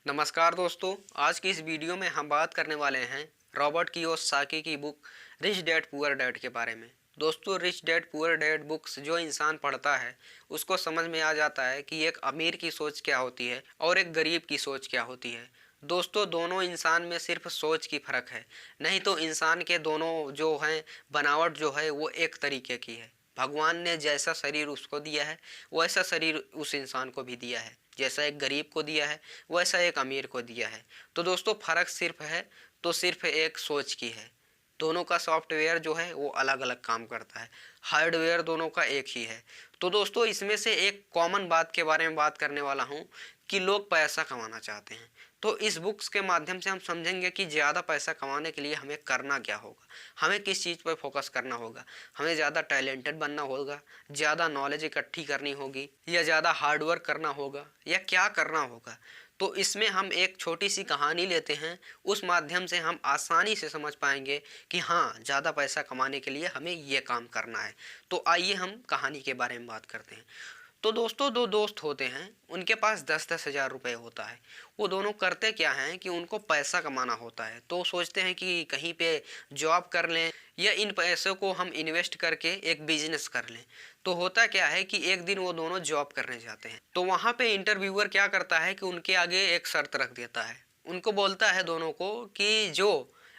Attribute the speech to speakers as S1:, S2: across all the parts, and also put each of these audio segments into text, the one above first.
S1: नमस्कार दोस्तों, आज की इस वीडियो में हम बात करने वाले हैं रॉबर्ट कियोसाकी की book rich dad poor dad के बारे में। दोस्तों, rich dad poor dad books जो इंसान पढ़ता है उसको समझ में आ जाता है कि एक अमीर की सोच क्या होती है और एक गरीब की सोच क्या होती है। दोस्तों, दोनों इंसान में सिर्फ सोच की फ़र्क है, नहीं तो इंसान के दोनों जो हैं बनावट जो है वो एक तरीके की है। भगवान ने जैसा शरीर उसको दिया है वैसा शरीर उस इंसान को भी दिया है। जैसा एक गरीब को दिया है वैसा एक अमीर को दिया है। तो दोस्तों, फ़र्क सिर्फ है तो सिर्फ एक सोच की है। दोनों का सॉफ्टवेयर जो है वो अलग अलग काम करता है, हार्डवेयर दोनों का एक ही है। तो दोस्तों, इसमें से एक कॉमन बात के बारे में बात करने वाला हूँ कि लोग पैसा कमाना चाहते हैं। तो इस बुक्स के माध्यम से हम समझेंगे कि ज़्यादा पैसा कमाने के लिए हमें करना क्या होगा, हमें किस चीज़ पर फोकस करना होगा। हमें ज़्यादा टैलेंटेड बनना होगा, ज़्यादा नॉलेज इकट्ठी करनी होगी, या ज़्यादा हार्ड वर्क करना होगा, या क्या करना होगा। तो इसमें हम एक छोटी सी कहानी लेते हैं, उस माध्यम से हम आसानी से समझ पाएंगे कि हाँ, ज़्यादा पैसा कमाने के लिए हमें ये काम करना है। तो आइए हम कहानी के बारे में बात करते हैं। तो दोस्तों, दो दोस्त होते हैं, उनके पास 10-10 हज़ार रुपये होता है। वो दोनों करते क्या हैं कि उनको पैसा कमाना होता है, तो सोचते हैं कि कहीं पे जॉब कर लें या इन पैसों को हम इन्वेस्ट करके एक बिजनेस कर लें। तो होता क्या है कि एक दिन वो दोनों जॉब करने जाते हैं, तो वहाँ पे इंटरव्यूअर क्या करता है कि उनके आगे एक शर्त रख देता है। उनको बोलता है दोनों को कि जो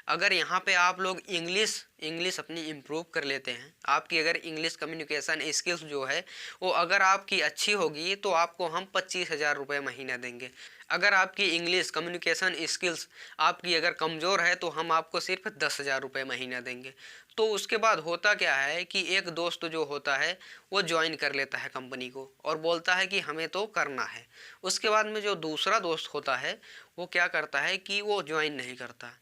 S1: अगर यहाँ पे आप लोग इंग्लिश इंग्लिश अपनी इम्प्रूव कर लेते हैं, आपकी अगर इंग्लिश कम्युनिकेशन स्किल्स जो है वो अगर आपकी अच्छी होगी तो आपको हम 25,000 रुपये महीना देंगे। अगर आपकी इंग्लिश कम्युनिकेशन स्किल्स आपकी अगर कमज़ोर है तो हम आपको सिर्फ 10,000 रुपये महीना देंगे। तो उसके बाद होता क्या है कि एक दोस्त जो होता है वो ज्वाइन कर लेता है कंपनी को और बोलता है कि हमें तो करना है। उसके बाद में जो दूसरा दोस्त होता है वो क्या करता है कि वो ज्वाइन नहीं करता।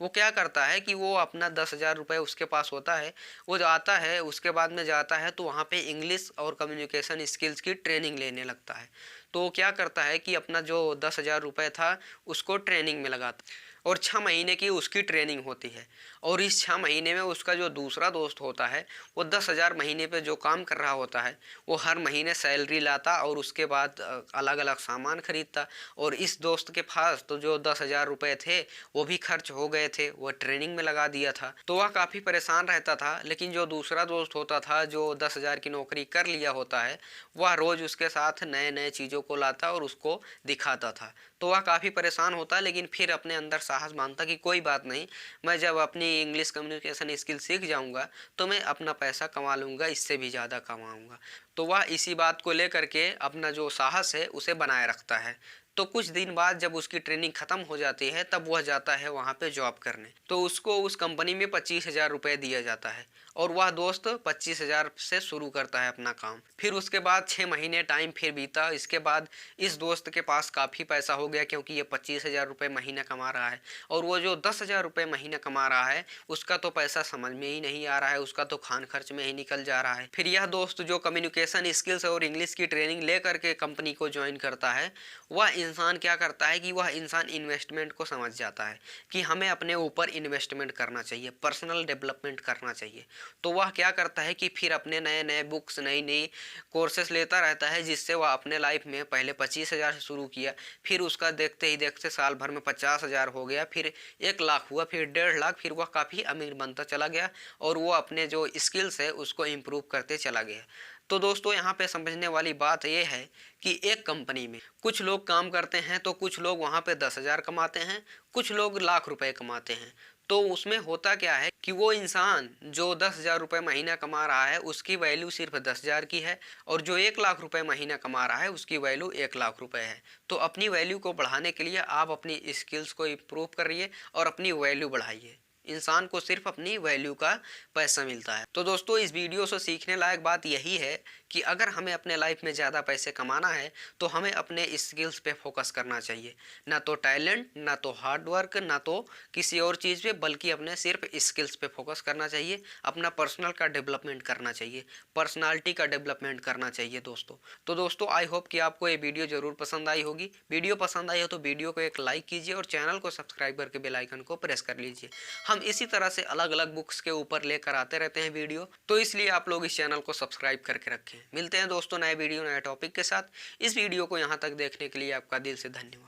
S1: वो क्या करता है कि वो अपना 10,000 रुपये उसके पास होता है, वो जाता है, उसके बाद में जाता है तो वहाँ पे इंग्लिश और कम्युनिकेशन स्किल्स की ट्रेनिंग लेने लगता है। तो वो क्या करता है कि अपना जो 10,000 रुपये था उसको ट्रेनिंग में लगाता है और 6 महीने की उसकी ट्रेनिंग होती है। और इस 6 महीने में उसका जो दूसरा दोस्त होता है वो 10,000 महीने पे जो काम कर रहा होता है वो हर महीने सैलरी लाता और उसके बाद अलग अलग सामान खरीदता। और इस दोस्त के पास तो जो 10,000 रुपये थे वो भी खर्च हो गए थे, वो ट्रेनिंग में लगा दिया था, तो वह काफ़ी परेशान रहता था। लेकिन जो दूसरा दोस्त होता था जो 10,000 की नौकरी कर लिया होता है वह रोज़ उसके साथ नए नए चीज़ों को लाता और उसको दिखाता था। तो वह काफ़ी परेशान होता, लेकिन फिर अपने अंदर साहस मानता कि कोई बात नहीं, मैं जब अपनी इंग्लिश कम्युनिकेशन स्किल सीख जाऊंगा तो मैं अपना पैसा कमा लूँगा, इससे भी ज़्यादा कमाऊँगा। तो वह इसी बात को लेकर के अपना जो साहस है उसे बनाए रखता है। तो कुछ दिन बाद जब उसकी ट्रेनिंग ख़त्म हो जाती है तब वह जाता है वहाँ पे जॉब करने। तो उसको उस कंपनी में 25,000 रुपये दिया जाता है और वह दोस्त 25,000 से शुरू करता है अपना काम। फिर उसके बाद 6 महीने टाइम फिर बीता। इसके बाद इस दोस्त के पास काफ़ी पैसा हो गया क्योंकि ये 25,000 रुपये महीना कमा रहा है और वो जो 10,000 रुपये महीना कमा रहा है उसका तो पैसा समझ में ही नहीं आ रहा है, उसका तो खान खर्च में ही निकल जा रहा है। फिर यह दोस्त जो कम्युनिकेशन स्किल्स और इंग्लिश की ट्रेनिंग ले करके कंपनी को ज्वाइन करता है, वह इंसान क्या करता है कि वह इंसान इन्वेस्टमेंट को समझ जाता है कि हमें अपने ऊपर इन्वेस्टमेंट करना चाहिए, पर्सनल डेवलपमेंट करना चाहिए। तो वह क्या करता है कि फिर अपने नए नए बुक्स, नई नई कोर्सेस लेता रहता है, जिससे वह अपने लाइफ में पहले 25,000 से शुरू किया, फिर उसका देखते ही देखते साल भर में 50,000 हो गया, फिर 1 लाख हुआ, फिर 1.5 लाख, फिर वह काफ़ी अमीर बनता चला गया और वो अपने जो स्किल्स है उसको इम्प्रूव करते चला गया। तो दोस्तों, यहाँ पे समझने वाली बात यह है कि एक कंपनी में कुछ लोग काम करते हैं तो कुछ लोग वहाँ पे 10,000 कमाते हैं, कुछ लोग लाख रुपए कमाते हैं। तो उसमें होता क्या है कि वो इंसान जो 10,000 रुपये महीना कमा रहा है उसकी वैल्यू सिर्फ 10,000 की है और जो 1 लाख रुपए महीना कमा रहा है उसकी वैल्यू 1 लाख रुपए है। तो अपनी वैल्यू को बढ़ाने के लिए आप अपनी स्किल्स को इम्प्रूव करिए और अपनी वैल्यू बढ़ाइए। इंसान को सिर्फ अपनी वैल्यू का पैसा मिलता है। तो दोस्तों, इस वीडियो से सीखने लायक बात यही है कि अगर हमें अपने लाइफ में ज़्यादा पैसे कमाना है तो हमें अपने स्किल्स पे फोकस करना चाहिए, ना तो टैलेंट, ना तो हार्ड वर्क, ना तो किसी और चीज़ पे, बल्कि अपने सिर्फ स्किल्स पे फोकस करना चाहिए। अपना पर्सनल का डेवलपमेंट करना चाहिए, पर्सनालिटी का डेवलपमेंट करना चाहिए दोस्तों। तो दोस्तों, आई होप कि आपको ये वीडियो ज़रूर पसंद आई होगी। वीडियो पसंद आई हो तो वीडियो को एक लाइक कीजिए और चैनल को सब्सक्राइब करके बेल आइकन को प्रेस कर लीजिए। हम इसी तरह से अलग अलग बुक्स के ऊपर लेकर आते रहते हैं वीडियो, तो इसलिए आप लोग इस चैनल को सब्सक्राइब करके रखें। मिलते हैं दोस्तों नए वीडियो, नए टॉपिक के साथ। इस वीडियो को यहाँ तक देखने के लिए आपका दिल से धन्यवाद।